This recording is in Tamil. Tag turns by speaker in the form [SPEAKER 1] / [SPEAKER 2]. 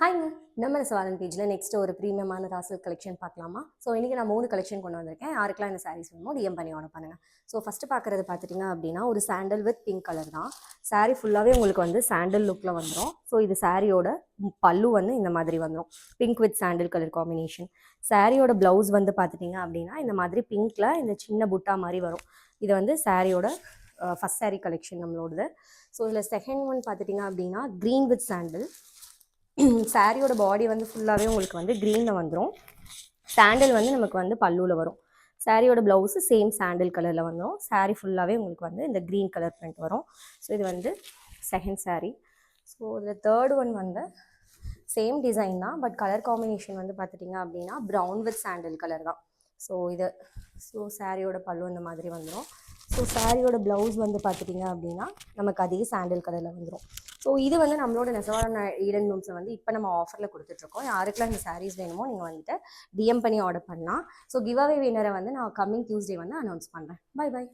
[SPEAKER 1] ஹாய்ங்க. நம்ம சவாலன் பேஜில் நெக்ஸ்ட் ஒரு ப்ரீமியமான ராசல் கலெக்ஷன் பார்க்கலாமா? ஸோ இன்றைக்கி நான் 3 கலெக்ஷன் கொண்டு வந்திருக்கேன். யாருக்கெல்லாம் இந்த சாரீஸ் வேணுமோ டிஎம் பண்ணி ஆர்டர் பண்ணுங்கள். ஸோ ஃபஸ்ட்டு பார்க்குறது பார்த்துட்டிங்க அப்படின்னா ஒரு சாண்டல் வித் பிங்க் கலர் தான். சாரீ ஃபுல்லாகவே உங்களுக்கு வந்து சாண்டல் லுக்கில் வந்துடும். ஸோ இது சாரியோட பல்லு வந்து இந்த மாதிரி வந்துடும். Pink with sandal colour combination. சாரியோட ப்ளவுஸ் வந்து பார்த்துட்டிங்க அப்படின்னா இந்த மாதிரி பிங்க்கில் இந்த சின்ன புட்டா மாதிரி வரும். இது வந்து சாரியோட ஃபஸ்ட் சாரீ கலெக்ஷன் நம்மளோடது. ஸோ இதில் செகண்ட் ஒன் பார்த்துட்டிங்க அப்படின்னா க்ரீன் வித் சாண்டல். சாரியோட பாடி வந்து ஃபுல்லாகவே உங்களுக்கு வந்து க்ரீனில் வந்துடும். சாண்டில் வந்து நமக்கு வந்து பல்லுவில் வரும். சாரியோட ப்ளவுஸு சேம் சாண்டில் கலரில் வந்துடும். சாரீ ஃபுல்லாகவே உங்களுக்கு வந்து இந்த க்ரீன் கலர் பிரிண்ட் வரும். ஸோ இது வந்து செகண்ட் சாரீ. ஸோ இதில் தேர்ட் ஒன் வந்து சேம் டிசைன் தான், பட் கலர் காம்பினேஷன் வந்து பார்த்துட்டிங்க அப்படின்னா ப்ரௌன் வித் சாண்டில் கலர் தான். ஸோ இது சாரியோட பல்லு இந்த மாதிரி வந்துடும். ஸோ சாரியோட ப்ளவுஸ் வந்து பார்த்துட்டிங்க அப்படின்னா நமக்கு அதே சாண்டில் கலரில் வந்துடும். ஸோ இது வந்து நம்மளோட நெசவான ஈடன் லூம்ஸை வந்து இப்போ நம்ம ஆஃபரில் கொடுத்துட்ருக்கோம். யாருக்கெல்லாம் இந்த சாரீஸ் வேணுமோ நீங்கள் வந்துட்டு டிஎம் பண்ணி ஆர்டர் பண்ணலாம். ஸோ கிவ் அவே வின்னரை வந்து நான் கம்மிங் டியூஸ்டே வந்து அனௌன்ஸ் பண்ணுறேன். Bye by.